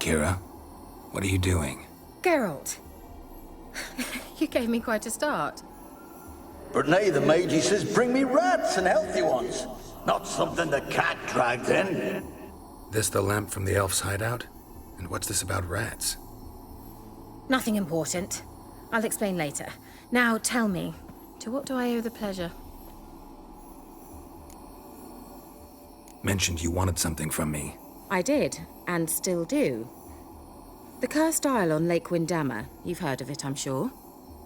Kira? What are you doing? Geralt. You gave me quite a start. But nay, the mage, he says, bring me rats and healthy ones. Not something the cat dragged in. This the lamp from the elf's hideout? And what's this about rats? Nothing important. I'll explain later. Now tell me, to what do I owe the pleasure? Mentioned you wanted something from me. I did, and still do. The Cursed Isle on Lake Windammer, you've heard of it, I'm sure.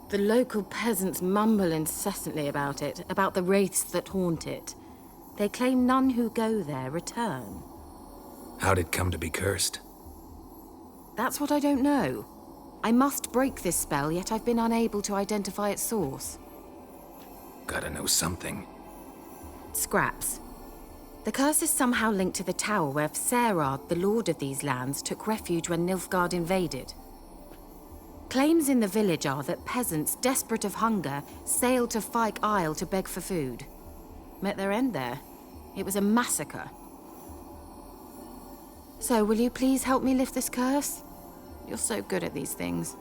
The local peasants mumble incessantly about it, about the wraiths that haunt it. They claim none who go there return. How'd it come to be cursed? That's what I don't know. I must break this spell, yet I've been unable to identify its source. Gotta know something. Scraps. The curse is somehow linked to the tower where Serard, the lord of these lands, took refuge when Nilfgaard invaded. Claims in the village are that peasants, desperate of hunger, sailed to Fyke Isle to beg for food. Met their end there. It was a massacre. So, will you please help me lift this curse? You're so good at these things.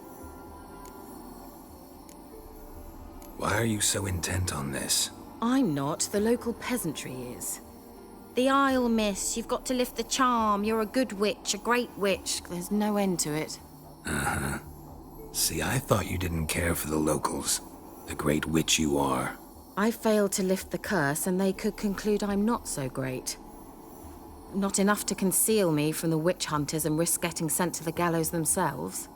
Why are you so intent on this? I'm not. The local peasantry is. The Isle, miss. You've got to lift the charm. You're a good witch, a great witch. There's no end to it. Uh-huh. See, I thought you didn't care for the locals. The great witch you are. I failed to lift the curse, and they could conclude I'm not so great. Not enough to conceal me from the witch hunters and risk getting sent to the gallows themselves.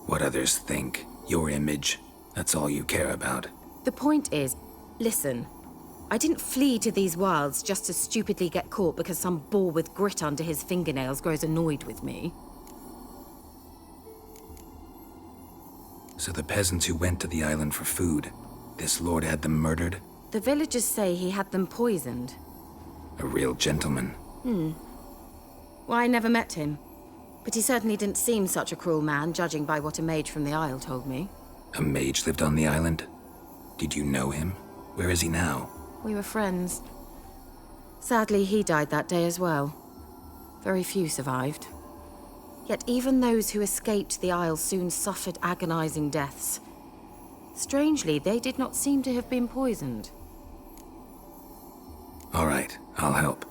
What others think. Your image. That's all you care about. The point is, listen. I didn't flee to these wilds just to stupidly get caught because some boar with grit under his fingernails grows annoyed with me. So the peasants who went to the island for food, this lord had them murdered? The villagers say he had them poisoned. A real gentleman. Well, I never met him. But he certainly didn't seem such a cruel man, judging by what a mage from the Isle told me. A mage lived on the island? Did you know him? Where is he now? We were friends. Sadly, he died that day as well. Very few survived. Yet even those who escaped the Isle soon suffered agonizing deaths. Strangely, they did not seem to have been poisoned. All right, I'll help.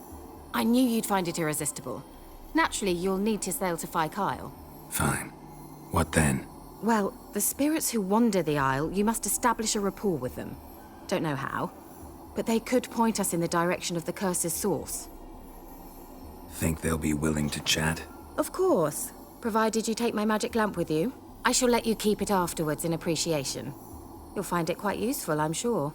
I knew you'd find it irresistible. Naturally, you'll need to sail to Fyke Isle. Fine. What then? Well, the spirits who wander the Isle, you must establish a rapport with them. Don't know how, but they could point us in the direction of the curse's source. Think they'll be willing to chat? Of course, provided you take my magic lamp with you. I shall let you keep it afterwards in appreciation. You'll find it quite useful, I'm sure.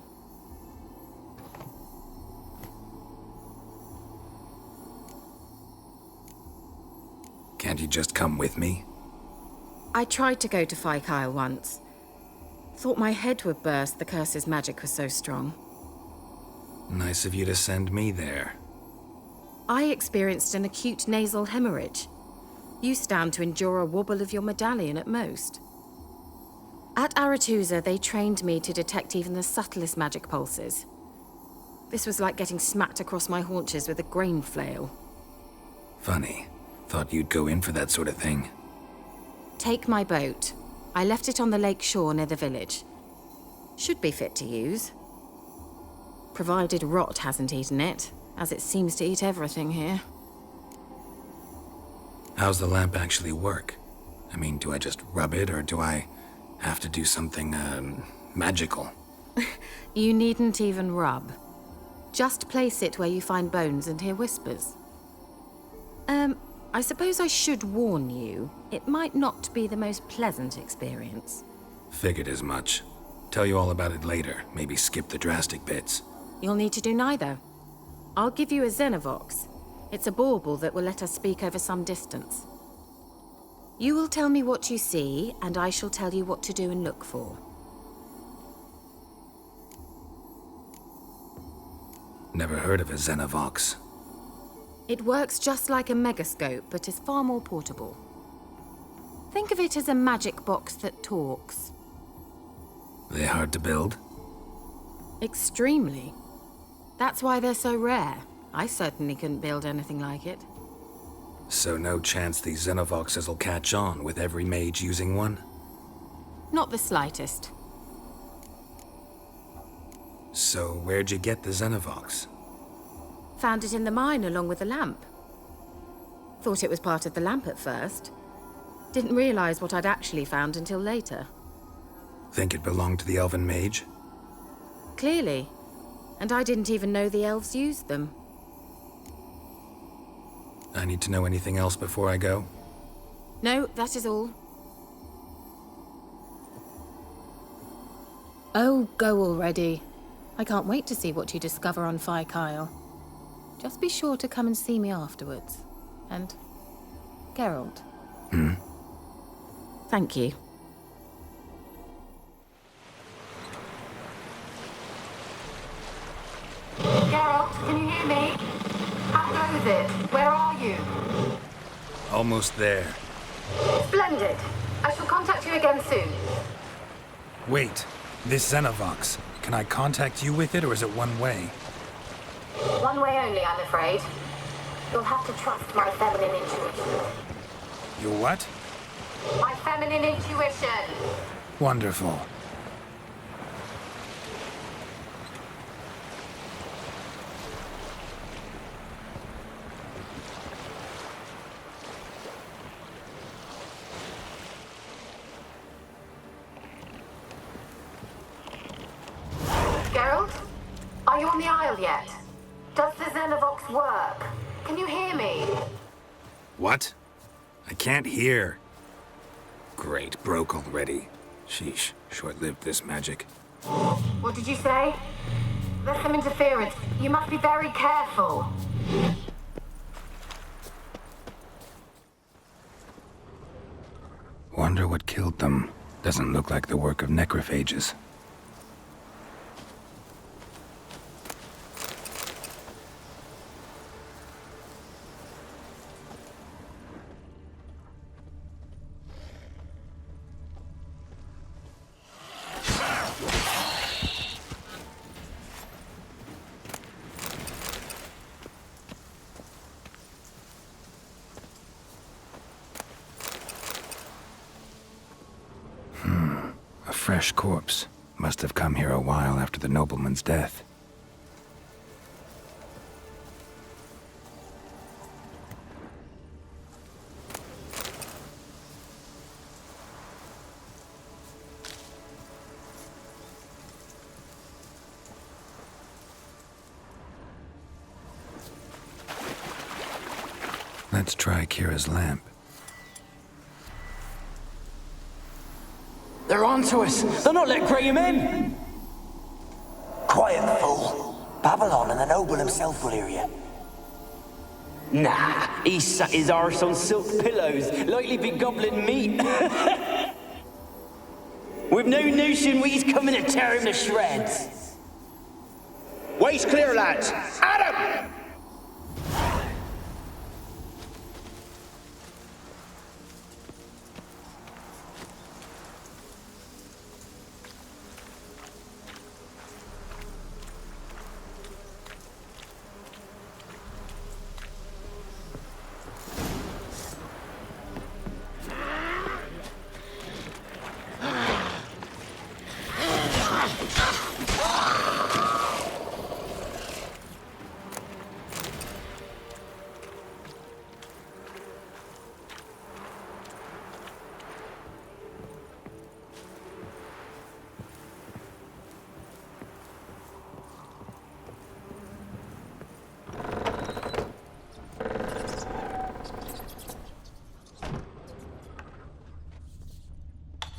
Can't you just come with me? I tried to go to Fyke Isle once. Thought my head would burst, the curse's magic was so strong. Nice of you to send me there. I experienced an acute nasal hemorrhage. You stand to endure a wobble of your medallion at most. At Aretusa, they trained me to detect even the subtlest magic pulses. This was like getting smacked across my haunches with a grain flail. Funny. Thought you'd go in for that sort of thing. Take my boat. I left it on the lake shore near the village. Should be fit to use. Provided rot hasn't eaten it, as it seems to eat everything here. How's the lamp actually work? I mean, do I just rub it, or do I have to do something, magical? You needn't even rub. Just place it where you find bones and hear whispers. I suppose I should warn you, it might not be the most pleasant experience. Figured as much. Tell you all about it later, maybe skip the drastic bits. You'll need to do neither. I'll give you a Xenovox. It's a bauble that will let us speak over some distance. You will tell me what you see, and I shall tell you what to do and look for. Never heard of a Xenovox. It works just like a megascope, but is far more portable. Think of it as a magic box that talks. They hard to build? Extremely. That's why they're so rare. I certainly couldn't build anything like it. So no chance these Xenovoxes will catch on with every mage using one? Not the slightest. So where'd you get the Xenovox? Found it in the mine along with the lamp. Thought it was part of the lamp at first. Didn't realize what I'd actually found until later. Think it belonged to the elven mage? Clearly. And I didn't even know the elves used them. I need to know anything else before I go? No, that is all. Oh, go already. I can't wait to see what you discover on Kyle. Just be sure to come and see me afterwards. And Geralt. Thank you. Geralt, can you hear me? How goes it? Where are you? Almost there. Splendid. I shall contact you again soon. Wait, this Xenovox. Can I contact you with it, or is it one way? One way only, I'm afraid. You'll have to trust my feminine intuition. Your what? My feminine intuition! Wonderful. Geralt? Are you on the Isle yet? Does the Xenovox work? Can you hear me? What? I can't hear. Great, broke already. Sheesh, short-lived this magic. What did you say? There's some interference. You must be very careful. Wonder what killed them. Doesn't look like the work of necrophages. A fresh corpse. Must have come here a while after the nobleman's death. Let's try Kira's lamp. They're onto us! They're not letting Graham in! Quiet, fool. Babylon and the noble himself will hear you. Nah, he sat his arse on silk pillows, likely be gobbling meat. We've no notion he's coming to tear him to shreds. Way's clear, lads. Adam!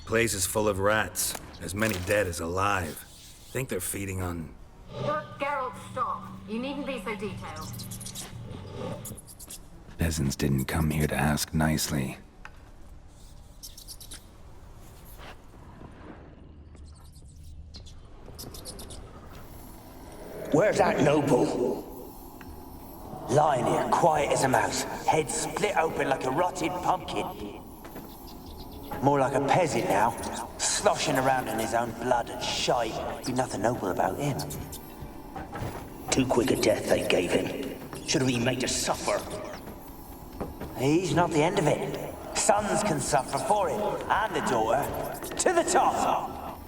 Place is full of rats. As many dead as alive. Think they're feeding on... Look, Geralt, stop. You needn't be so detailed. Peasants didn't come here to ask nicely. Where's that noble? Lying here, quiet as a mouse, head split open like a rotted pumpkin. More like a peasant now, sloshing around in his own blood and shite. Be nothing noble about him. Too quick a death they gave him. Should have been made to suffer. He's not the end of it. Sons can suffer for it, and the daughter. To the top!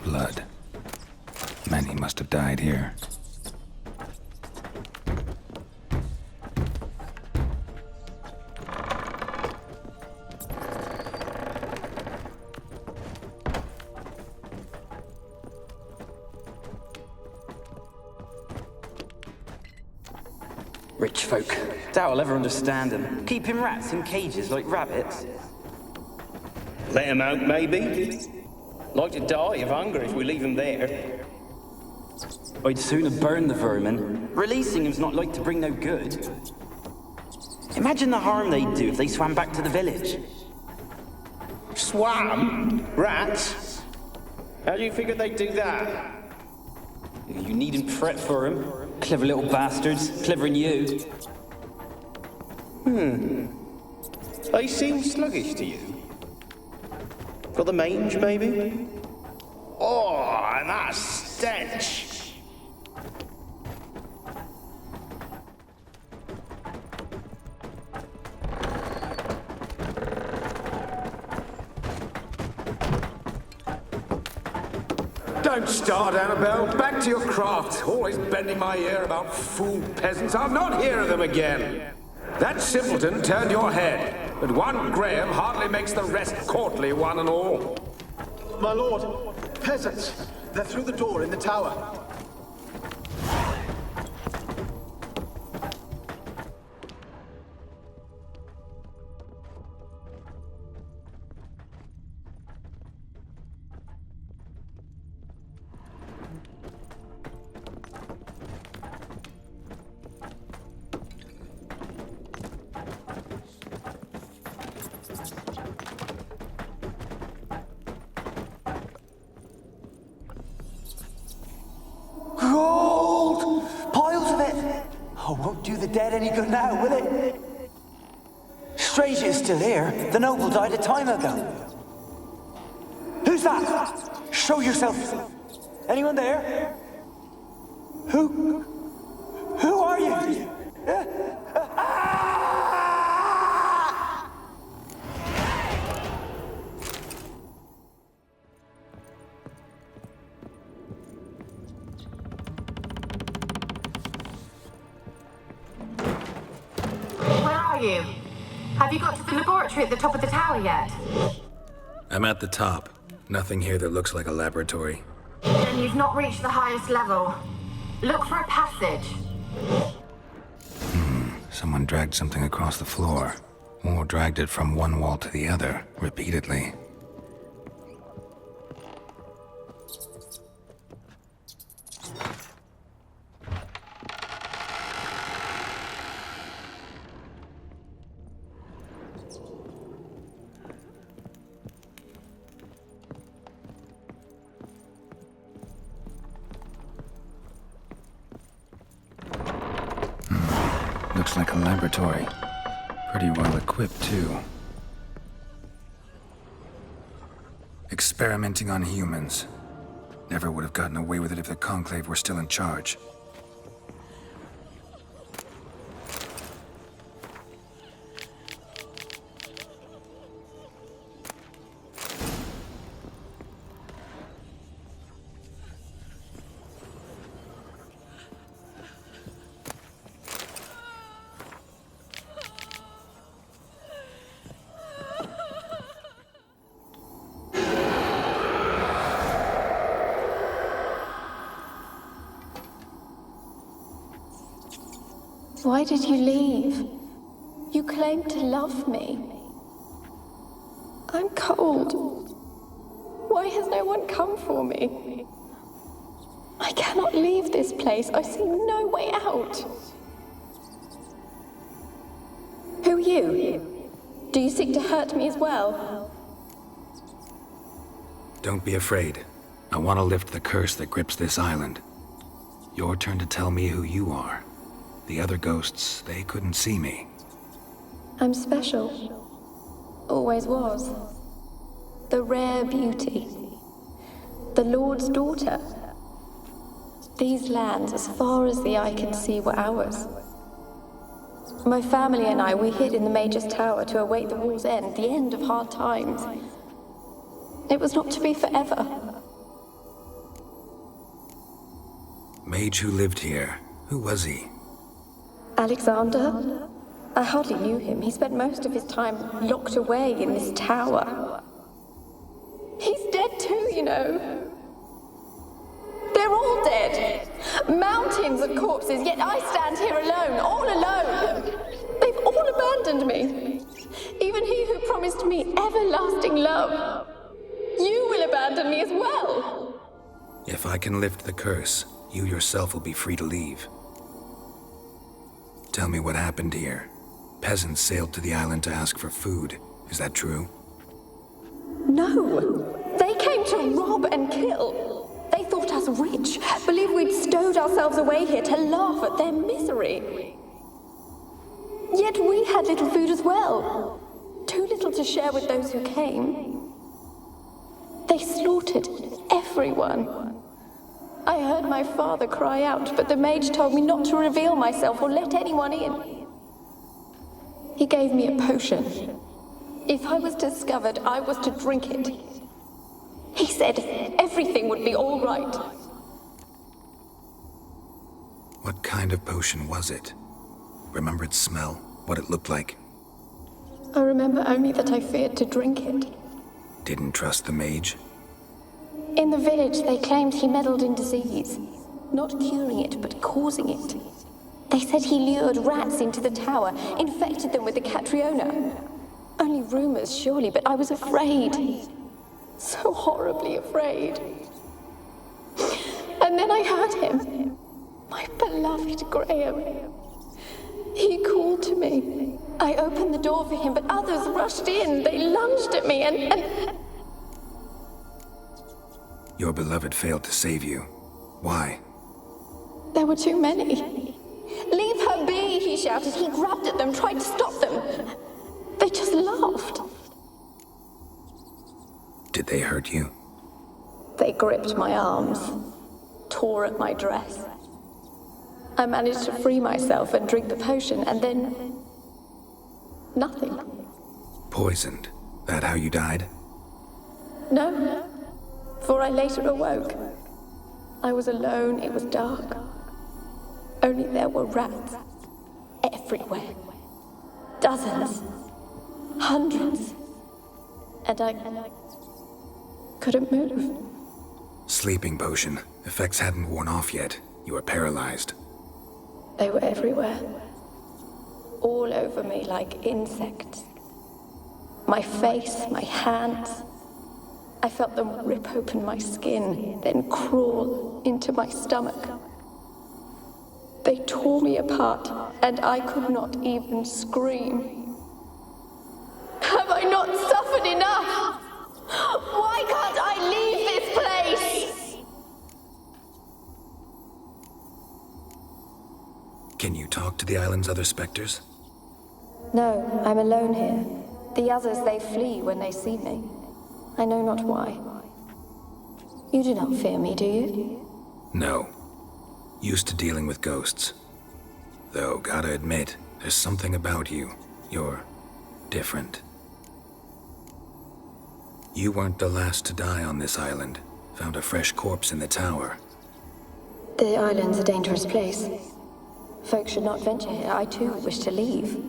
Blood. Many must have died here. Rich folk. Doubt I'll ever understand them. Keeping rats in cages like rabbits. Let him out, maybe? Like to die of hunger if we leave him there. I'd sooner burn the vermin. Releasing him's not like to bring no good. Imagine the harm they'd do if they swam back to the village. Swam? Rats? How do you figure they'd do that? You needn't fret for him. Clever little bastards. Clever than you. They seem sluggish to you. Got the mange, maybe? Oh, and that stench! Don't start, Annabelle. Back to your craft. Always bending my ear about fool peasants. I'll not hear of them again. That simpleton turned your head, but one Graham hardly makes the rest courtly, one and all. My lord, peasants. They're through the door in the tower. Gold! Piles of it! Oh, won't do the dead any good now, will it? Strange it's still here. The noble died a time ago. Who's that? Show yourself. Anyone there? Who are you? You? Have you got to the laboratory at the top of the tower yet? I'm at the top. Nothing here that looks like a laboratory. Then you've not reached the highest level. Look for a passage. Someone dragged something across the floor, or dragged it from one wall to the other, repeatedly. Looks like a laboratory. Pretty well equipped, too. Experimenting on humans. Never would have gotten away with it if the Conclave were still in charge. Why did you leave? You claimed to love me. I'm cold. Why has no one come for me? I cannot leave this place. I see no way out. Who are you? Do you seek to hurt me as well? Don't be afraid. I want to lift the curse that grips this island. Your turn to tell me who you are. The other ghosts, they couldn't see me. I'm special. Always was. The rare beauty. The Lord's daughter. These lands, as far as the eye can see, were ours. My family and I, we hid in the Mage's Tower to await the war's end, the end of hard times. It was not to be forever. Mage who lived here. Who was he? Alexander? I hardly knew him. He spent most of his time locked away in this tower. He's dead too, you know. They're all dead. Mountains of corpses, yet I stand here alone, all alone. They've all abandoned me. Even he who promised me everlasting love. You will abandon me as well. If I can lift the curse, you yourself will be free to leave. Tell me what happened here. Peasants sailed to the island to ask for food. Is that true? No. They came to rob and kill. They thought us rich, believed we'd stowed ourselves away here to laugh at their misery. Yet we had little food as well. Too little to share with those who came. They slaughtered everyone. I heard my father cry out, but the mage told me not to reveal myself or let anyone in. He gave me a potion. If I was discovered, I was to drink it. He said everything would be all right. What kind of potion was it? Remember its smell? What it looked like? I remember only that I feared to drink it. Didn't trust the mage? In the village, they claimed he meddled in disease. Not curing it, but causing it. They said he lured rats into the tower, infected them with the Catriona. Only rumors, surely, but I was afraid. So horribly afraid. And then I heard him. My beloved Graham. He called to me. I opened the door for him, but others rushed in. They lunged at me and... Your beloved failed to save you. Why? There were too many. Leave her be, he shouted. He grabbed at them, tried to stop them. They just laughed. Did they hurt you? They gripped my arms, tore at my dress. I managed to free myself and drink the potion, and then... nothing. Poisoned? That how you died? No, for I later awoke. I was alone, it was dark. Only there were rats. Everywhere. Dozens. Hundreds. And I couldn't move. Sleeping potion. Effects hadn't worn off yet. You were paralyzed. They were everywhere. All over me like insects. My face, my hands. I felt them rip open my skin, then crawl into my stomach. They tore me apart, and I could not even scream. Have I not suffered enough? Why can't I leave this place? Can you talk to the island's other specters? No, I'm alone here. The others, they flee when they see me. I know not why. You do not fear me, do you? No. Used to dealing with ghosts. Though, gotta admit, there's something about you. You're different. You weren't the last to die on this island. Found a fresh corpse in the tower. The island's a dangerous place. Folks should not venture here. I too wish to leave.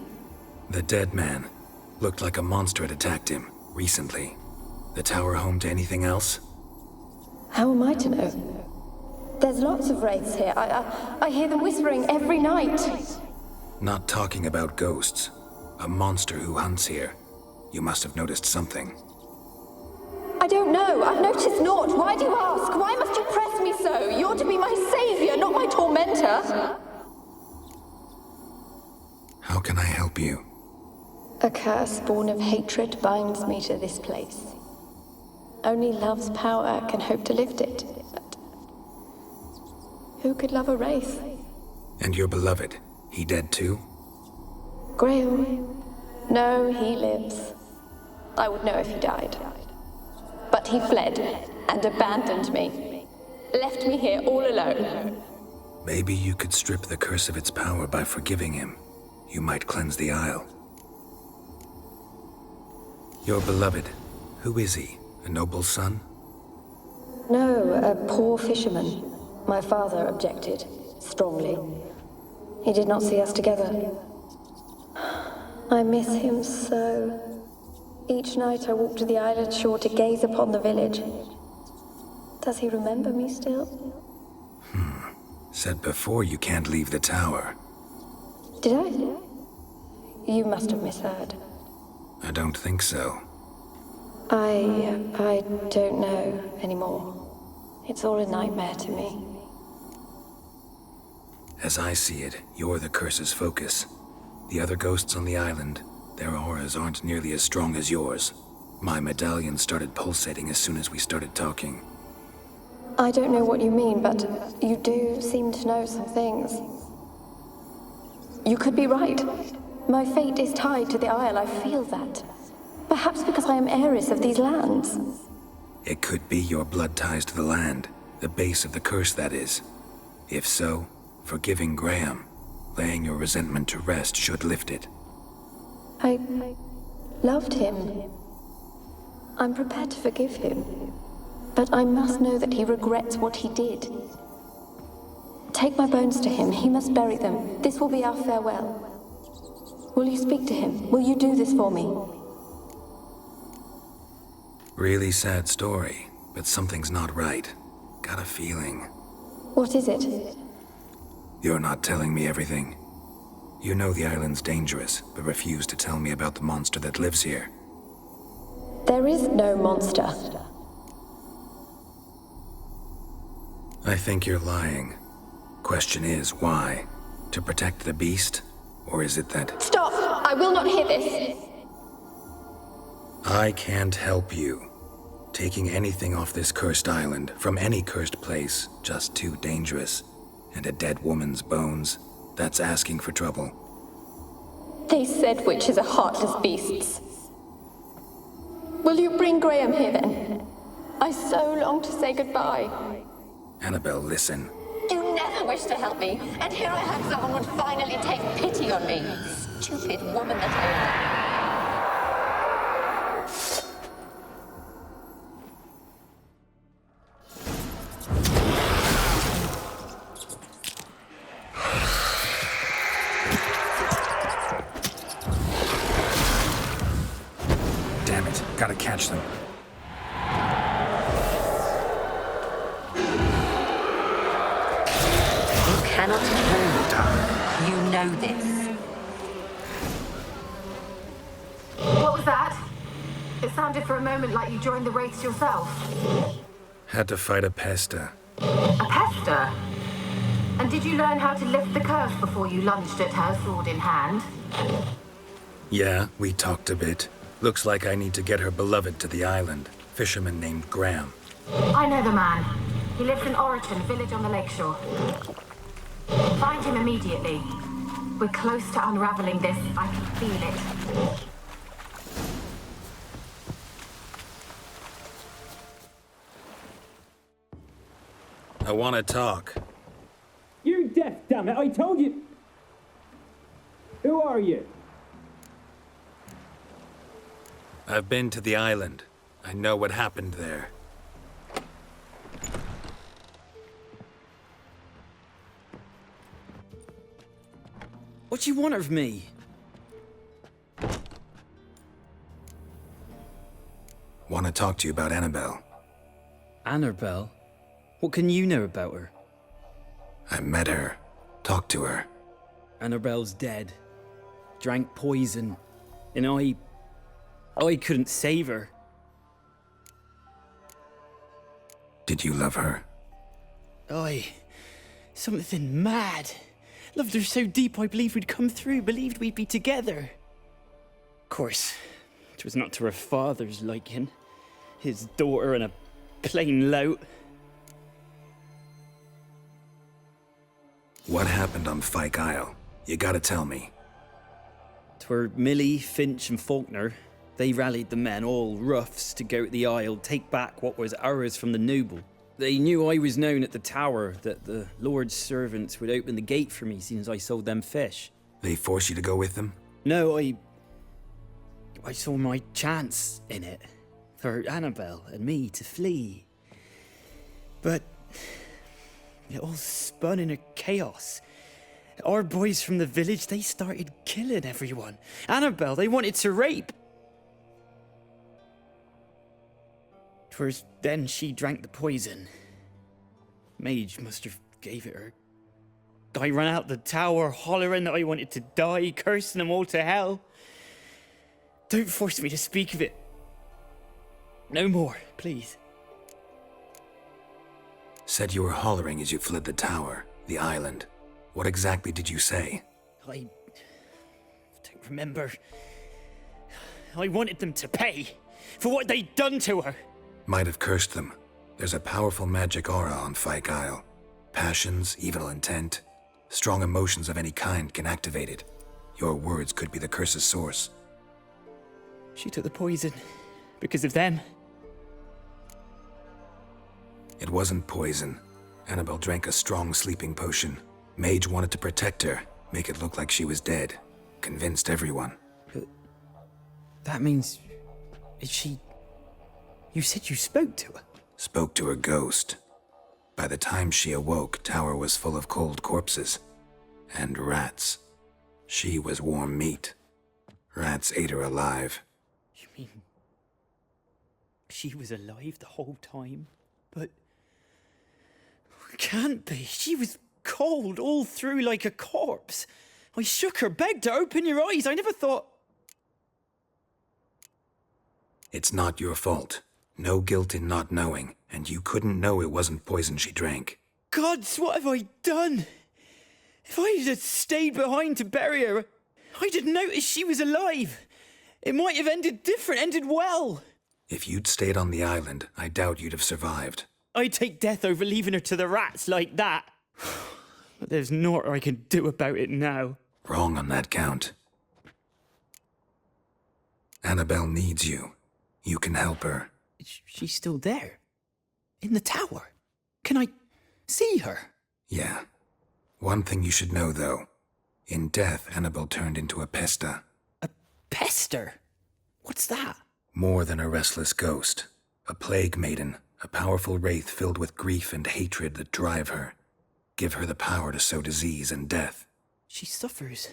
The dead man. Looked like a monster had attacked him, recently. The tower home to anything else? How am I to know? There's lots of wraiths here. I hear them whispering every night. Not talking about ghosts. A monster who hunts here. You must have noticed something. I don't know. I've noticed naught. Why do you ask? Why must you press me so? You're to be my savior, not my tormentor. How can I help you? A curse born of hatred binds me to this place. Only love's power can hope to lift it. But who could love a wraith? And your beloved, he dead too? Graham? No, he lives. I would know if he died. But he fled and abandoned me. left me here all alone. Maybe you could strip the curse of its power by forgiving him. You might cleanse the Isle. Your beloved, who is he? A noble son? No, a poor fisherman. My father objected, strongly. He did not see us together. I miss him so. Each night I walk to the island shore to gaze upon the village. Does he remember me still? Said before you can't leave the tower. Did I? You must have misheard. I don't think so. I don't know anymore. It's all a nightmare to me. As I see it, you're the curse's focus. The other ghosts on the island, their auras aren't nearly as strong as yours. My medallion started pulsating as soon as we started talking. I don't know what you mean, but you do seem to know some things. You could be right. My fate is tied to the Isle, I feel that. Perhaps because I am heiress of these lands. It could be your blood ties to the land, the base of the curse, that is. If so, forgiving Graham, laying your resentment to rest should lift it. I loved him. I'm prepared to forgive him. But I must know that he regrets what he did. Take my bones to him. He must bury them. This will be our farewell. Will you speak to him? Will you do this for me? Really sad story, but something's not right. Got a feeling. What is it? You're not telling me everything. You know the island's dangerous, but refuse to tell me about the monster that lives here. There is no monster. I think you're lying. Question is, why? To protect the beast? Or is it that... Stop! I will not hear this! I can't help you. Taking anything off this cursed island, from any cursed place, just too dangerous. And a dead woman's bones, that's asking for trouble. They said witches are heartless beasts. Will you bring Graham here then? I so long to say goodbye. Annabelle, listen. You never wished to help me, and here I had someone would finally take pity on me. Stupid woman that I am. Damn it, gotta catch them. cannot move. You know this. What was that? It sounded for a moment like you joined the race yourself. Had to fight a pesta. A pester? And did you learn how to lift the curse before you lunged at her, sword in hand? Yeah, we talked a bit. Looks like I need to get her beloved to the island. Fisherman named Graham. I know the man. He lives in Oriton, village on the lakeshore. Find him immediately. We're close to unraveling this. I can feel it. I want to talk. You're deaf, damn it! I told you! Who are you? I've been to the island. I know what happened there. What do you want of me? Want to talk to you about Annabelle. Annabelle? What can you know about her? I met her. Talked to her. Annabelle's dead. Drank poison. And I couldn't save her. Did you love her? Something mad. Loved her so deep I believed we'd come through, believed we'd be together. Of course, it was not to her father's liking. His daughter and a plain lout. What happened on Fyke Isle? You gotta tell me. 'Twere Millie, Finch and Faulkner. They rallied the men, all roughs, to go to the Isle, take back what was ours from the noble. They knew I was known at the tower, that the Lord's servants would open the gate for me since I sold them fish. They force you to go with them? No, I saw my chance in it, for Annabelle and me to flee. But it all spun in a chaos. Our boys from the village, they started killing everyone. Annabelle, they wanted to rape. 'Twas then she drank the poison. Mage must have gave it her. I ran out the tower hollering that I wanted to die, cursing them all to hell. Don't force me to speak of it. No more, please. Said you were hollering as you fled the tower, the island. What exactly did you say? I don't remember. I wanted them to pay for what they'd done to her. Might have cursed them. There's a powerful magic aura on Fyke Isle. Passions, evil intent, strong emotions of any kind can activate it. Your words could be the curse's source. She took the poison because of them. It wasn't poison. Annabelle drank a strong sleeping potion. Mage wanted to protect her, make it look like she was dead. Convinced everyone. But that means... is she... You said you spoke to her? Spoke to her ghost. By the time she awoke, tower was full of cold corpses. And rats. She was warm meat. Rats ate her alive. You mean... she was alive the whole time? But... can't be. She was cold all through like a corpse. I shook her, begged her, open your eyes. I never thought... It's not your fault. No guilt in not knowing, and you couldn't know it wasn't poison she drank. Gods, what have I done? If I had stayed behind to bury her, I'd have noticed she was alive. It might have ended different, ended well. If you'd stayed on the island, I doubt you'd have survived. I'd take death over leaving her to the rats like that. But there's naught I can do about it now. Wrong on that count. Annabelle needs you. You can help her. She's still there? In the tower? Can I see her? Yeah. One thing you should know, though. In death, Annabelle turned into a pesta. A pester? What's that? More than a restless ghost. A plague maiden. A powerful wraith filled with grief and hatred that drive her. Give her the power to sow disease and death. She suffers.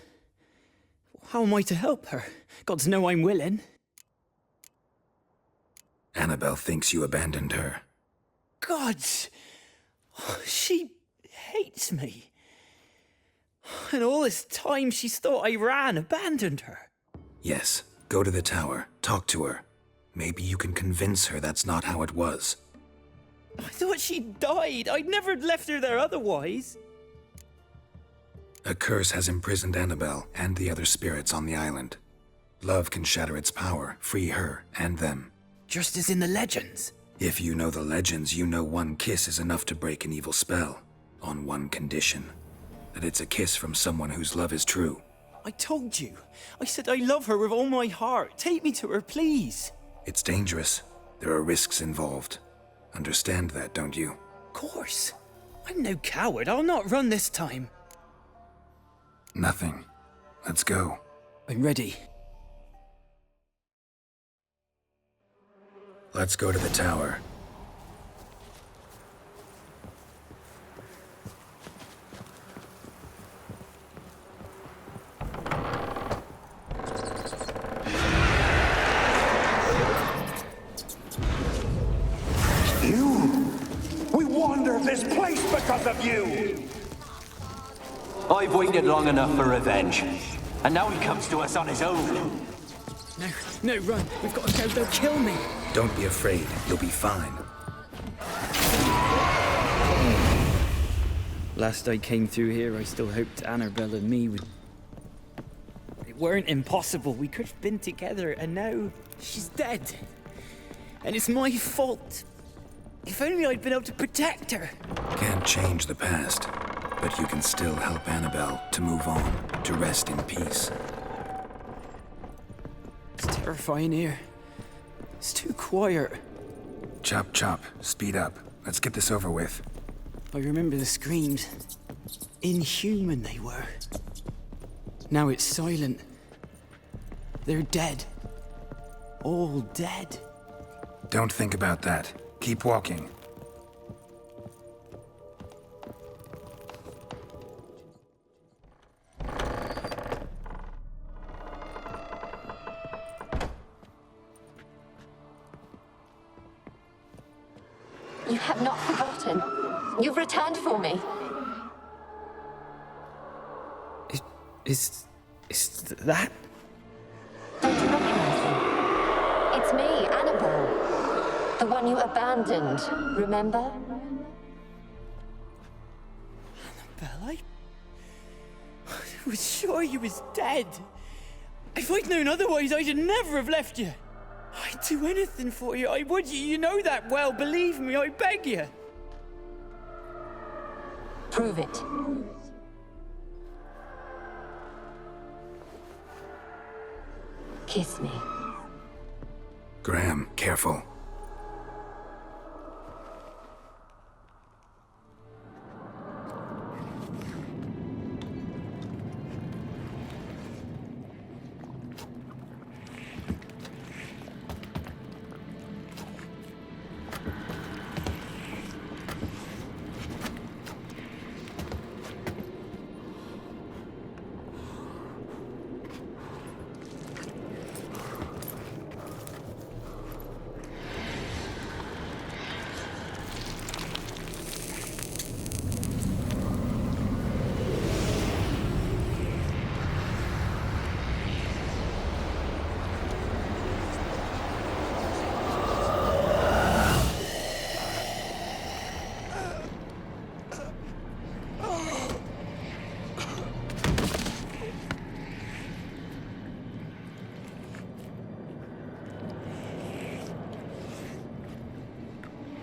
How am I to help her? Gods know I'm willing. Annabelle thinks you abandoned her. Gods! She hates me. And all this time she's thought I abandoned her. Yes, go to the tower, talk to her. Maybe you can convince her that's not how it was. I thought she died. I'd never left her there otherwise. A curse has imprisoned Annabelle and the other spirits on the island. Love can shatter its power, free her and them. Just as in the legends. If you know the legends, you know one kiss is enough to break an evil spell. On one condition. That it's a kiss from someone whose love is true. I told you. I said I love her with all my heart. Take me to her, please. It's dangerous. There are risks involved. Understand that, don't you? Of course. I'm no coward. I'll not run this time. Nothing. Let's go. I'm ready. Let's go to the tower. You? We wander this place because of you! I've waited long enough for revenge. And now he comes to us on his own. No, run. We've got to go. They'll kill me. Don't be afraid. You'll be fine. Last I came through here, I still hoped Annabelle and me would... It weren't impossible. We could have been together, and now she's dead. And it's my fault. If only I'd been able to protect her. Can't change the past, but you can still help Annabelle to move on, to rest in peace. It's terrifying here. It's too quiet. Chop, chop. Speed up. let's get this over with. I remember the screams. Inhuman they were. Now it's silent. They're dead. All dead. Don't think about that. Keep walking. You have not forgotten. You've returned for me. Is that? Don't you recognize me? It's me, Annabelle. The one you abandoned, remember? Annabelle, I was sure you was dead. If I'd known otherwise, I'd never have left you. I'd do anything for you. I would. You know that well. Believe me, I beg you. Prove it. Kiss me. Graham, careful.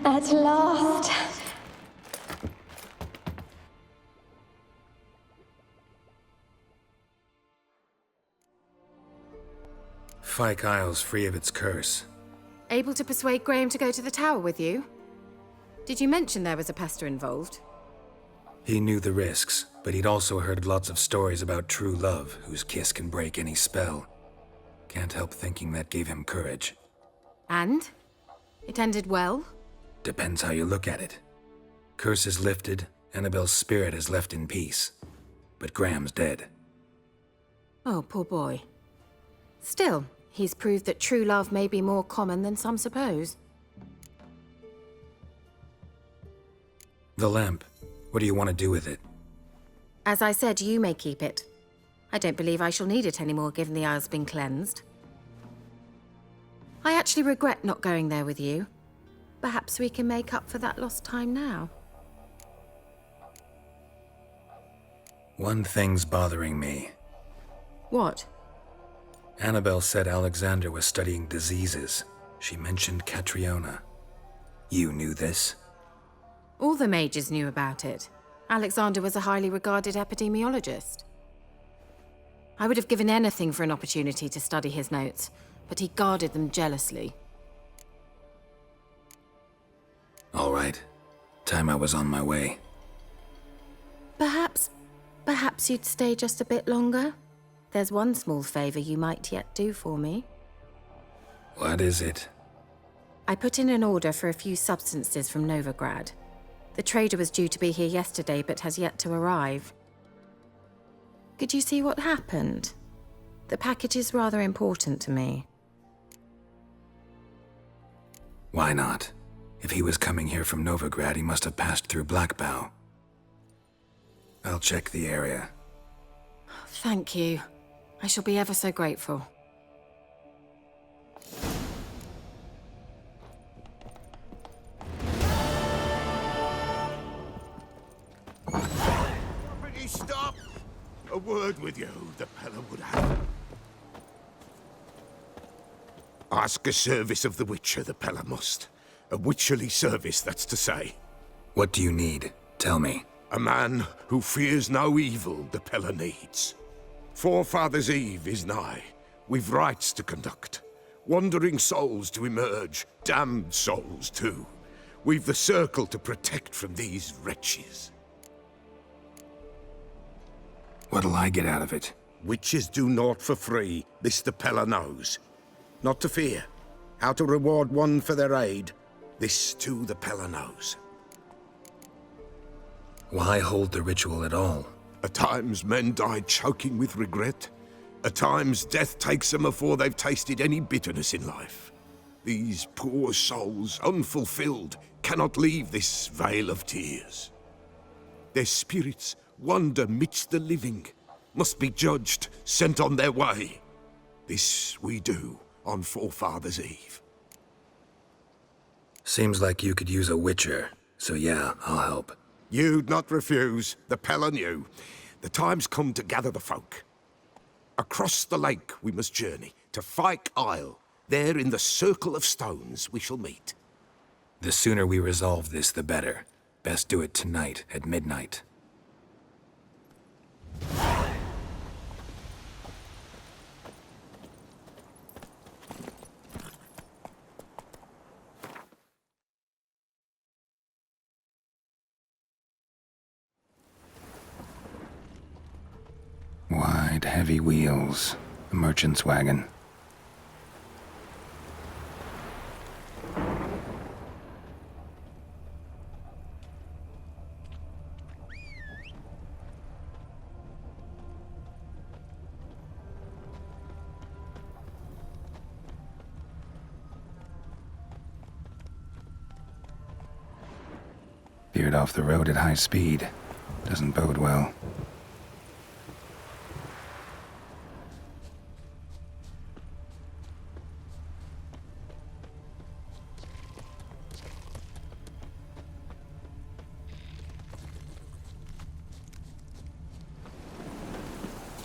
At last. Fyke Isle's free of its curse. Able to persuade Graham to go to the tower with you? Did you mention there was a pester involved? He knew the risks, but he'd also heard lots of stories about true love, whose kiss can break any spell. Can't help thinking that gave him courage. And? It ended well? Depends how you look at it. Curse is lifted, Annabelle's spirit is left in peace. But Graham's dead. Oh, poor boy. Still, he's proved that true love may be more common than some suppose. The lamp. What do you want to do with it? As I said, you may keep it. I don't believe I shall need it anymore, given the Isle's been cleansed. I actually regret not going there with you. Perhaps we can make up for that lost time now. One thing's bothering me. What? Annabelle said Alexander was studying diseases. She mentioned Catriona. You knew this? All the mages knew about it. Alexander was a highly regarded epidemiologist. I would have given anything for an opportunity to study his notes, but he guarded them jealously. All right. Time I was on my way. Perhaps you'd stay just a bit longer? There's one small favor you might yet do for me. What is it? I put in an order for a few substances from Novigrad. The trader was due to be here yesterday, but has yet to arrive. Could you see what happened? The package is rather important to me. Why not? If he was coming here from Novigrad, he must have passed through Blackbow. I'll check the area. Thank you. I shall be ever so grateful. Pretty stop! A word with you, the Pella would have. Ask a service of the Witcher, the Pella must. A witcherly service, that's to say. What do you need? Tell me. A man who fears no evil, the Pella needs. Forefathers' Eve is nigh. We've rites to conduct. Wandering souls to emerge, damned souls too. We've the circle to protect from these wretches. What'll I get out of it? Witches do naught for free, this the Pella knows. Not to fear. How to reward one for their aid, this too the Pella knows. Why hold the ritual at all? At times men die choking with regret. At times death takes them before they've tasted any bitterness in life. These poor souls, unfulfilled, cannot leave this vale of tears. Their spirits wander midst the living, must be judged, sent on their way. This we do on Forefathers' Eve. Seems like you could use a witcher, so yeah, I'll help. You'd not refuse, the Pella knew. The time's come to gather the folk. Across the lake we must journey, to Fyke Isle. There in the circle of stones we shall meet. The sooner we resolve this, the better. Best do it tonight at midnight. Wide, heavy wheels. A merchant's wagon. Veered off the road at high speed. Doesn't bode well.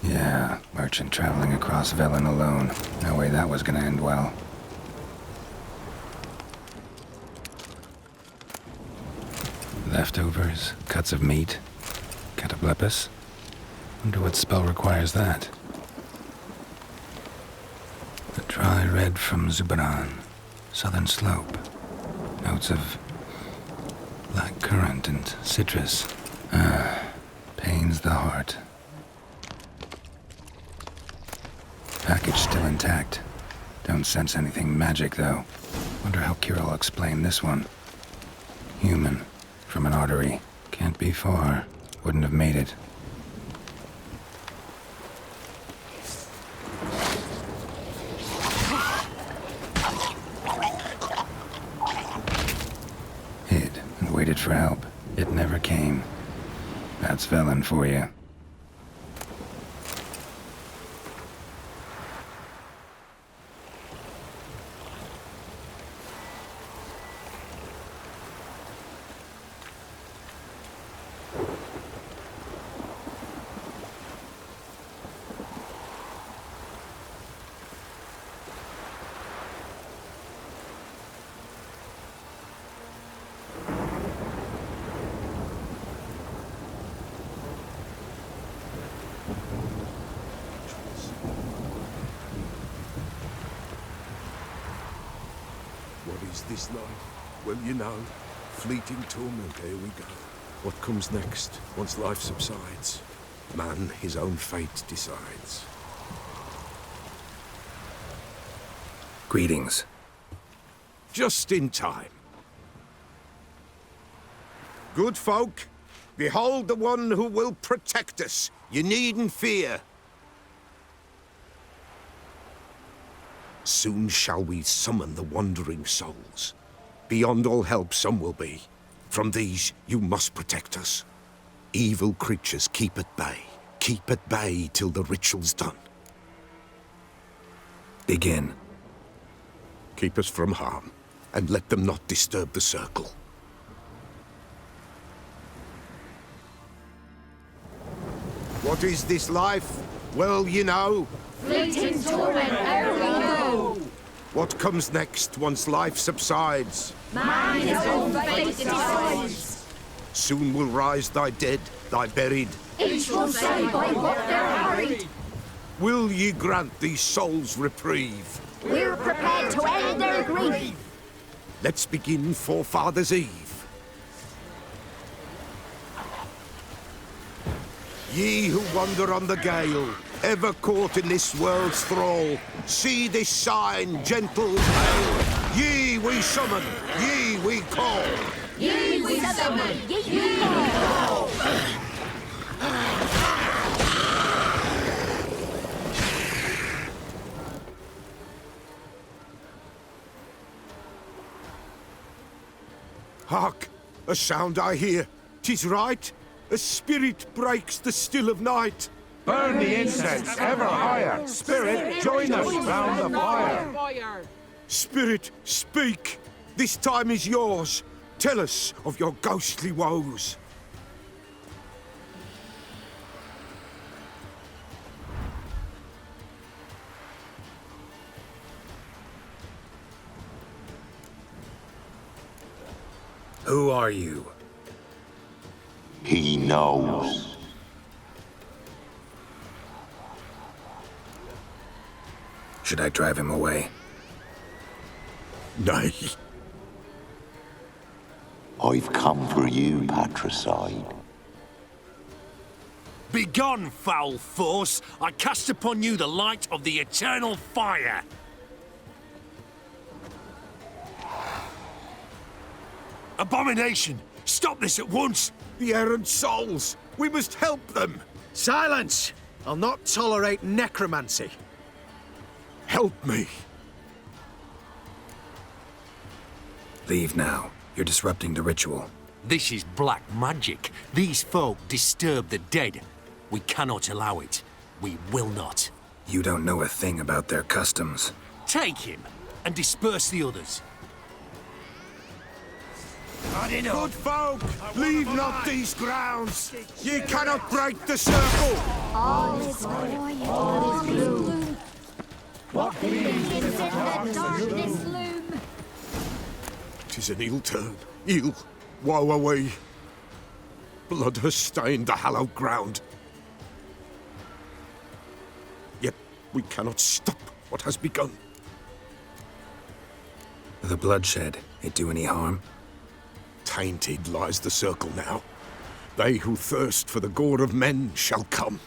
Yeah, merchant traveling across Velen alone. No way that was gonna end well. Leftovers, cuts of meat, cataplepis. Wonder what spell requires that. The dry red from Zubaran, southern slope. Notes of black currant and citrus. Pains the heart. Package still intact. Don't sense anything magic, though. Wonder how Kira will explain this one. Human. From an artery. Can't be far. Wouldn't have made it. Hid and waited for help. It never came. That's Velen for you. What is this life? Well, you know, fleeting torment, here we go. What comes next, once life subsides? Man his own fate decides. Greetings. Just in time. Good folk, behold the one who will protect us. You needn't fear. Soon shall we summon the wandering souls. Beyond all help some will be. From these you must protect us. Evil creatures keep at bay. Keep at bay till the ritual's done. Begin. Keep us from harm, and let them not disturb the circle. What is this life? Well, you know. Fleeting torment, ere we go. What comes next once life subsides? Man his own fate decides. Soon will rise thy dead, thy buried. Each will say by what they're harried. Will ye grant these souls reprieve? We're prepared to end their grief. Let's begin Forefathers' Eve. Ye who wander on the gale, ever caught in this world's thrall, see this sign, gentle pale. Ye we summon, ye we call. Ye we summon, ye we call. Hark! A sound I hear. 'Tis right. A spirit breaks the still of night. Burn the incense ever higher. Spirit, join us round the fire. Spirit, speak. This time is yours. Tell us of your ghostly woes. Who are you? He knows. Should I drive him away? Nay. I've come for you, patricide. Begone, foul force! I cast upon you the light of the eternal fire! Abomination! Stop this at once! The errant souls! We must help them! Silence! I'll not tolerate necromancy. Help me! Leave now. You're disrupting the ritual. This is black magic. These folk disturb the dead. We cannot allow it. We will not. You don't know a thing about their customs. Take him and disperse the others. Good folk, leave not these grounds. Ye cannot break the circle. All is quiet, all is gloom. What begins in the darkness loom? 'Tis an ill turn, ill. Woe away. Blood has stained the hallowed ground. Yet we cannot stop what has begun. The bloodshed, it do any harm? Tainted lies the circle now. They who thirst for the gore of men shall come.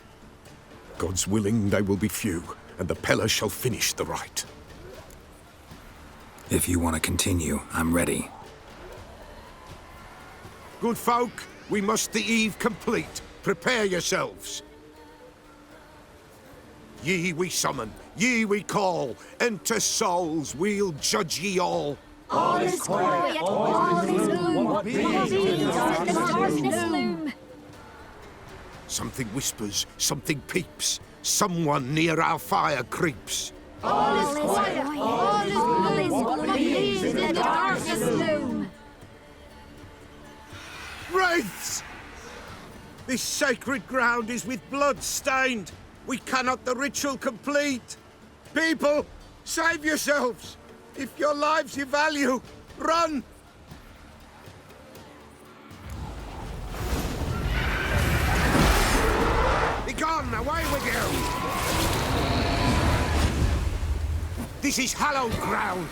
God's willing they will be few, and the Peller shall finish the rite. If you want to continue, I'm ready. Good folk, we must the eve complete. Prepare yourselves. Ye we summon, ye we call. Enter souls, we'll judge ye all. All is quiet, all is gloom. What begins in the darkness loom? Something whispers, something peeps. Someone near our fire creeps. All is quiet, all is gloom. What begins in the darkness loom? Wraiths! This sacred ground is with blood stained. We cannot the ritual complete. People, save yourselves. If your lives you value, run! Begone, away with you! This is hallowed ground.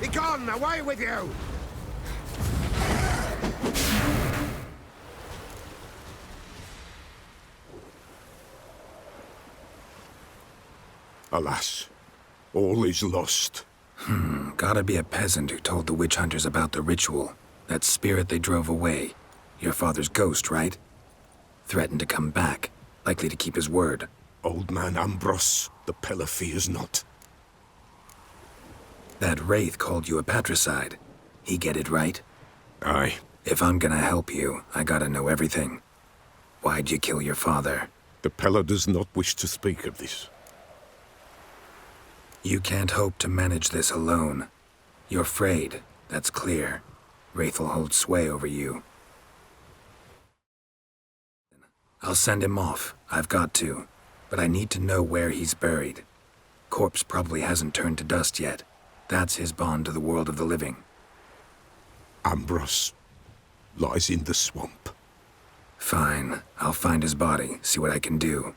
Begone, away with you! Alas, all is lost. Gotta be a peasant who told the witch hunters about the ritual. That spirit they drove away. Your father's ghost, right? Threatened to come back. Likely to keep his word. Old man Ambros, the Peller fears not. That wraith called you a patricide. He get it right? Aye. If I'm gonna help you, I gotta know everything. Why'd you kill your father? The Peller does not wish to speak of this. You can't hope to manage this alone. You're afraid, that's clear. Wraith will hold sway over you. I'll send him off, I've got to. But I need to know where he's buried. Corpse probably hasn't turned to dust yet. That's his bond to the world of the living. Ambros lies in the swamp. Fine, I'll find his body, see what I can do.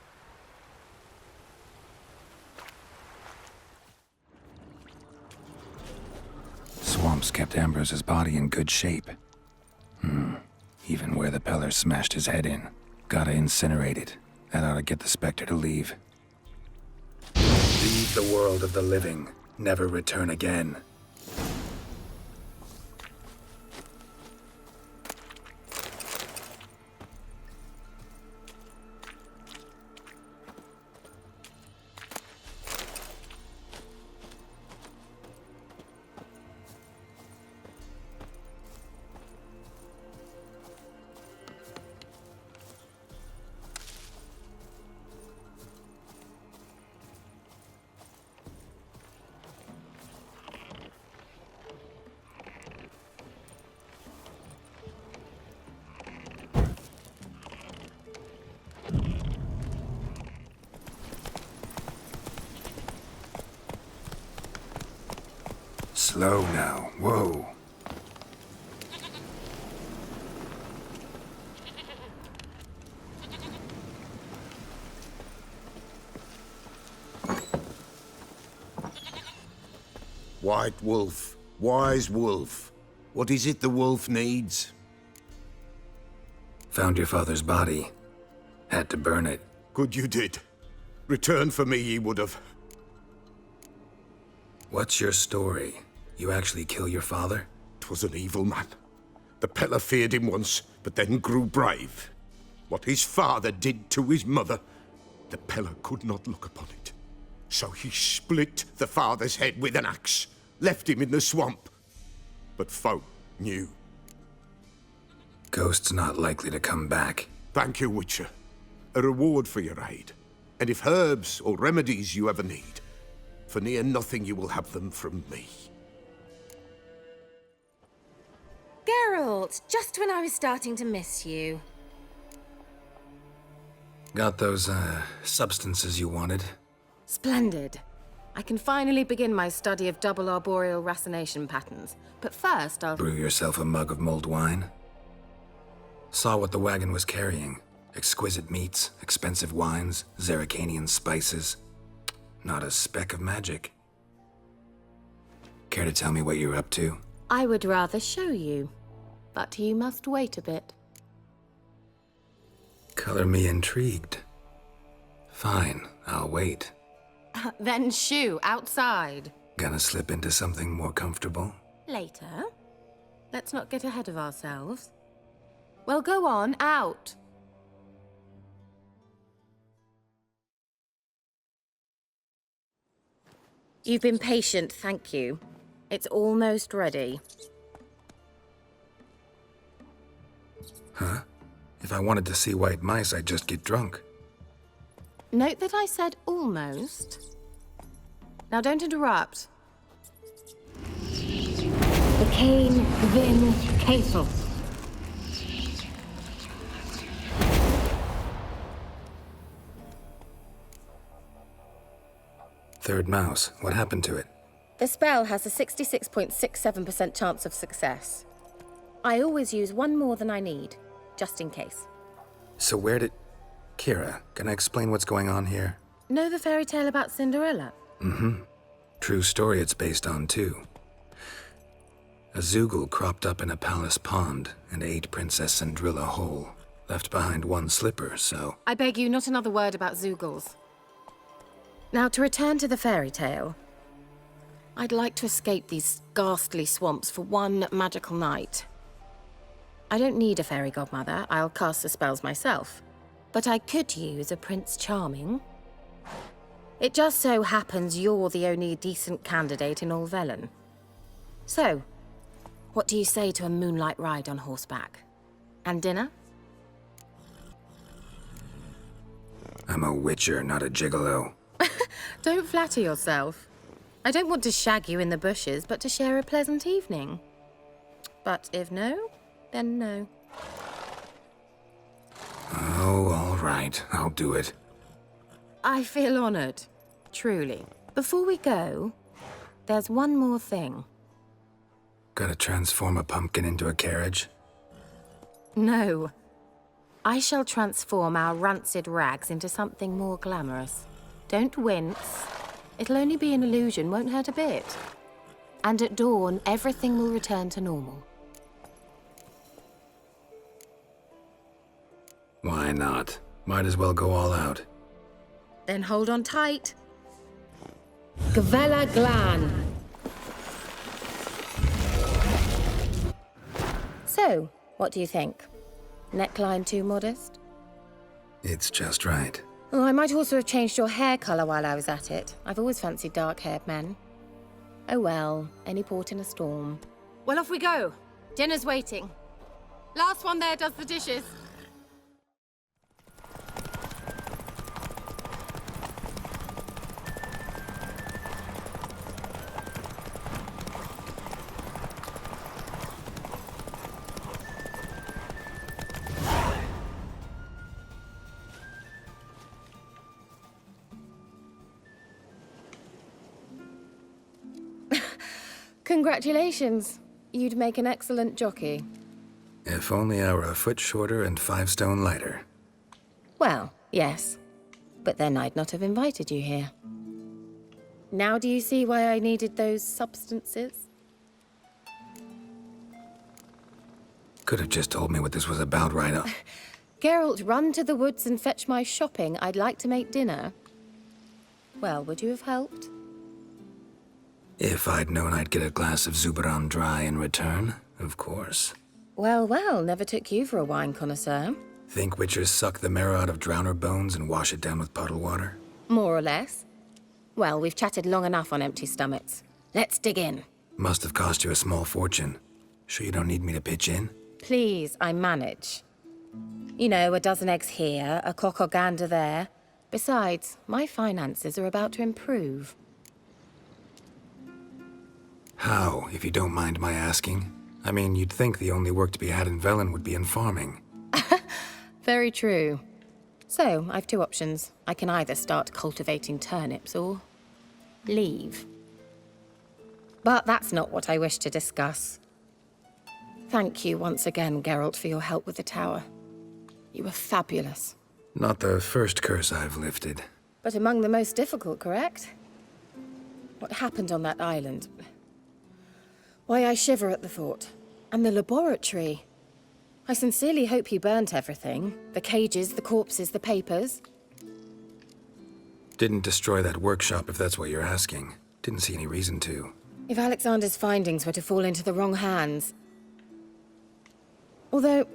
swamps kept Ambrose's body in good shape. Even where the Peller smashed his head in. Gotta incinerate it. That ought to get the Spectre to leave. Leave the world of the living. Never return again. Slow now. Whoa. White wolf, wise wolf. What is it the wolf needs? Found your father's body. Had to burn it. Good you did. Return for me ye would have. What's your story? You actually kill your father? 'Twas an evil man. The Peller feared him once, but then grew brave. What his father did to his mother, the Peller could not look upon it. So he split the father's head with an axe, left him in the swamp. But folk knew. Ghost's not likely to come back. Thank you, Witcher. A reward for your aid. And if herbs or remedies you ever need, for near nothing you will have them from me. Geralt, just when I was starting to miss you. Got those, substances you wanted? Splendid. I can finally begin my study of double arboreal racination patterns. But first, I'll... Brew yourself a mug of mulled wine? Saw what the wagon was carrying. Exquisite meats, expensive wines, Zerricanian spices. Not a speck of magic. Care to tell me what you're up to? I would rather show you, but you must wait a bit. Color me intrigued. Fine, I'll wait. Then shoo, outside. Gonna slip into something more comfortable? Later. Let's not get ahead of ourselves. Well, go on, out. You've been patient, thank you. It's almost ready. Huh? If I wanted to see white mice, I'd just get drunk. Note that I said almost. Now don't interrupt. The cane, vin, castle. Third mouse. What happened to it? The spell has a 66.67% chance of success. I always use one more than I need, just in case. So where did... Kira, can I explain what's going on here? Know the fairy tale about Cinderella? Mm-hmm. True story it's based on, too. A Zoogle cropped up in a palace pond and ate Princess Cinderella whole. Left behind one slipper, so... I beg you, not another word about Zoogles. Now, to return to the fairy tale. I'd like to escape these ghastly swamps for one magical night. I don't need a fairy godmother, I'll cast the spells myself. But I could use a Prince Charming. It just so happens you're the only decent candidate in all Velen. So, what do you say to a moonlight ride on horseback? And dinner? I'm a witcher, not a gigolo. Don't flatter yourself. I don't want to shag you in the bushes, but to share a pleasant evening. But if no, then no. Oh, all right. I'll do it. I feel honored. Truly. Before we go, there's one more thing. Gotta transform a pumpkin into a carriage? No. I shall transform our rancid rags into something more glamorous. Don't wince. It'll only be an illusion, won't hurt a bit. And at dawn, everything will return to normal. Why not? Might as well go all out. Then hold on tight. Gavella Glan. So, what do you think? Neckline too modest? It's just right. Oh, I might also have changed your hair colour while I was at it. I've always fancied dark-haired men. Oh well, any port in a storm. Well, off we go. Dinner's waiting. Last one there does the dishes. Congratulations. You'd make an excellent jockey. If only I were a foot shorter and 5 stone lighter. Well, yes. But then I'd not have invited you here. Now do you see why I needed those substances? Could have just told me what this was about right up. Geralt, run to the woods and fetch my shopping. I'd like to make dinner. Well, would you have helped? If I'd known I'd get a glass of Zubaram dry in return, of course. Well, well, never took you for a wine connoisseur. Think witchers suck the marrow out of drowner bones and wash it down with puddle water? More or less. Well, we've chatted long enough on empty stomachs. Let's dig in. Must have cost you a small fortune. Sure you don't need me to pitch in? Please, I manage. You know, a dozen eggs here, a cock or gander there. Besides, my finances are about to improve. How, if you don't mind my asking? I mean, you'd think the only work to be had in Velen would be in farming. Very true. So, I've 2 options. I can either start cultivating turnips or leave. But that's not what I wish to discuss. Thank you once again, Geralt, for your help with the tower. You were fabulous. Not the first curse I've lifted. But among the most difficult, correct? What happened on that island? Why, I shiver at the thought. And the laboratory. I sincerely hope you burnt everything. The cages, the corpses, the papers. Didn't destroy that workshop, if that's what you're asking. Didn't see any reason to. If Alexander's findings were to fall into the wrong hands... Although,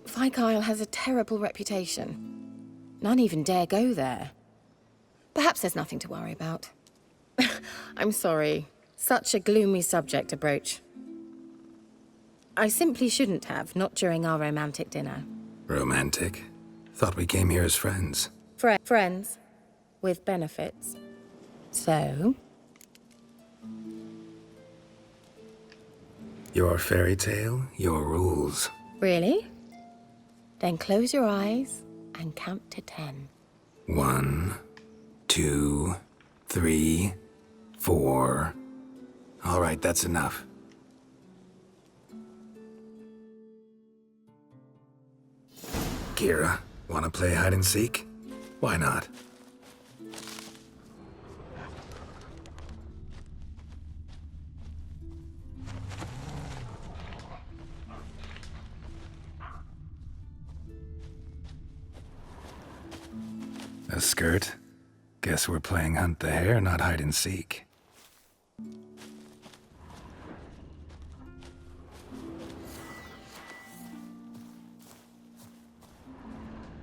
Fikyle has a terrible reputation. None even dare go there. Perhaps there's nothing to worry about. I'm sorry. Such a gloomy subject to broach. I simply shouldn't have, not during our romantic dinner. Romantic? Thought we came here as friends. Friends. With benefits. So? Your fairy tale, your rules. Really? Then close your eyes and count to 10. 1, 2, 3, 4... All right, that's enough. Kira, wanna play hide and seek? Why not? A skirt? Guess we're playing hunt the hare, not hide and seek.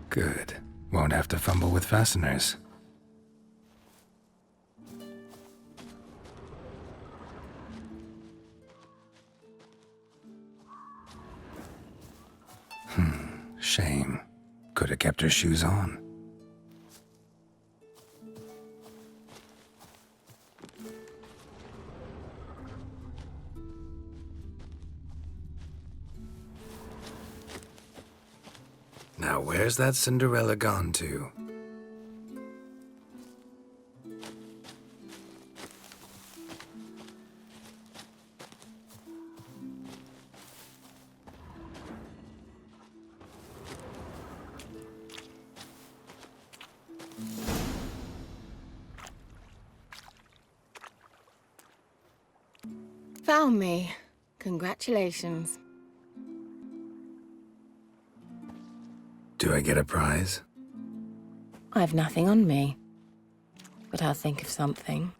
Good. Won't have to fumble with fasteners. Shame. Could have kept her shoes on. Now where's that Cinderella gone to? Found me. Congratulations. Do I get a prize? I've nothing on me, but I'll think of something.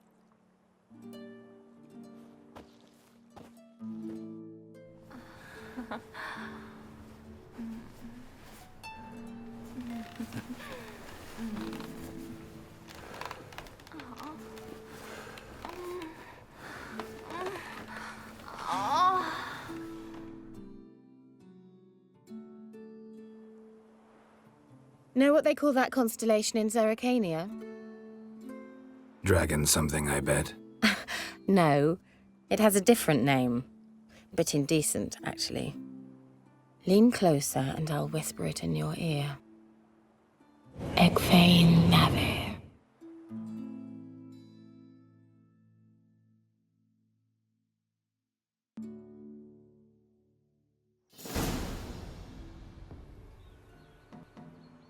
Know what they call that constellation in Zerrikania? Dragon something, I bet. No, it has a different name. But indecent, actually. Lean closer and I'll whisper it in your ear. Egfain Nave.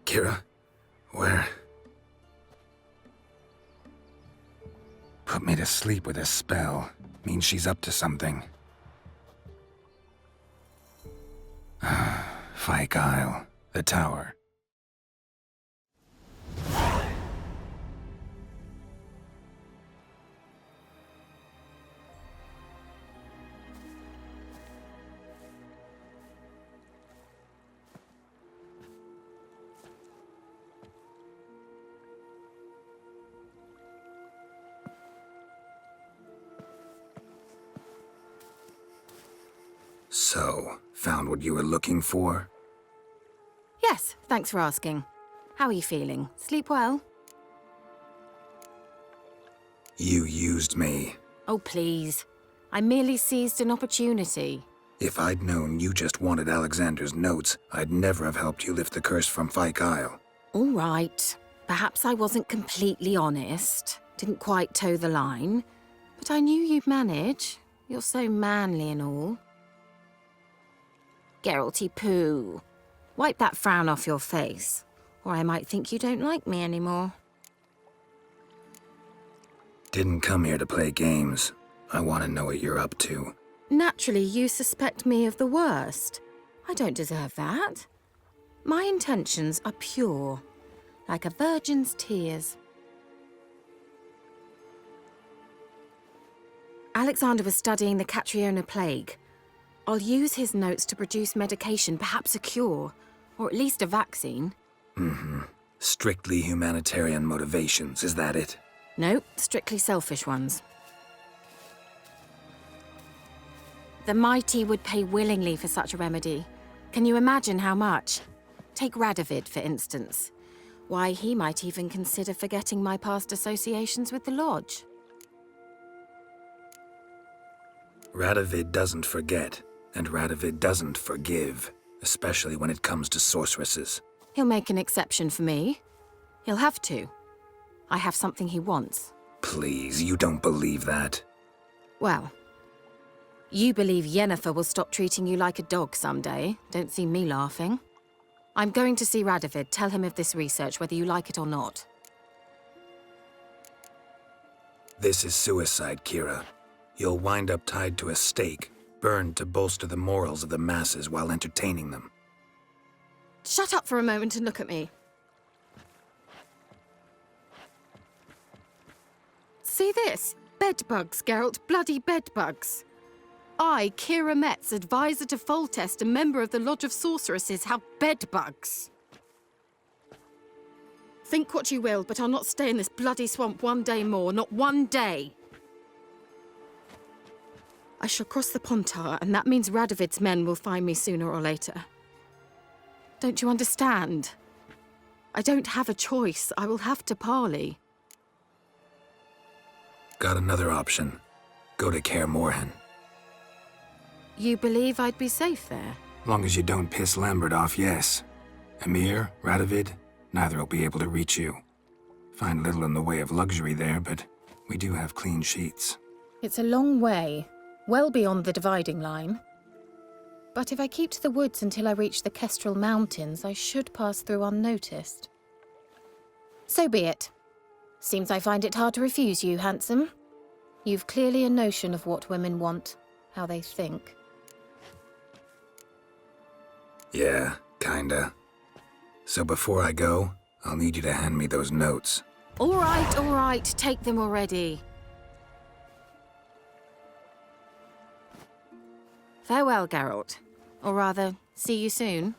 Kira? Where? Put me to sleep with a spell. Means she's up to something. Fyke Isle. The tower. So, found what you were looking for? Yes, thanks for asking. How are you feeling? Sleep well? You used me. Oh, please. I merely seized an opportunity. If I'd known you just wanted Alexander's notes, I'd never have helped you lift the curse from Fyke Isle. All right. Perhaps I wasn't completely honest. Didn't quite toe the line. But I knew you'd manage. You're so manly and all. Geralty poo. Wipe that frown off your face, or I might think you don't like me anymore. Didn't come here to play games. I want to know what you're up to. Naturally, you suspect me of the worst. I don't deserve that. My intentions are pure, like a virgin's tears. Alexander was studying the Catriona plague. I'll use his notes to produce medication, perhaps a cure, or at least a vaccine. Mm-hmm. Strictly humanitarian motivations, is that it? No, strictly selfish ones. The mighty would pay willingly for such a remedy. Can you imagine how much? Take Radovid, for instance. Why, he might even consider forgetting my past associations with the Lodge. Radovid doesn't forget, and Radovid doesn't forgive, especially when it comes to sorceresses. He'll make an exception for me. He'll have to. I have something he wants. Please, you don't believe that. Well, you believe Yennefer will stop treating you like a dog someday. Don't see me laughing. I'm going to see Radovid, tell him of this research, whether you like it or not. This is suicide, Kira. You'll wind up tied to a stake, burned to bolster the morals of the masses while entertaining them. Shut up for a moment and look at me. See this? Bedbugs, Geralt. Bloody bedbugs. I, Kira Metz, advisor to Foltest and member of the Lodge of Sorceresses, have bedbugs. Think what you will, but I'll not stay in this bloody swamp one day more. Not one day. I shall cross the Pontar, and that means Radovid's men will find me sooner or later. Don't you understand? I don't have a choice. I will have to parley. Got another option. Go to Kaer Morhen. You believe I'd be safe there? Long as you don't piss Lambert off, yes. Emir, Radovid, neither will be able to reach you. Find little in the way of luxury there, but we do have clean sheets. It's a long way, well beyond the dividing line. But if I keep to the woods until I reach the Kestrel Mountains, I should pass through unnoticed. So be it. Seems I find it hard to refuse you, handsome. You've clearly a notion of what women want. how they think. Yeah, kinda. So before I go, I'll need you to hand me those notes. All right, take them already. Farewell, Geralt. Or rather, see you soon.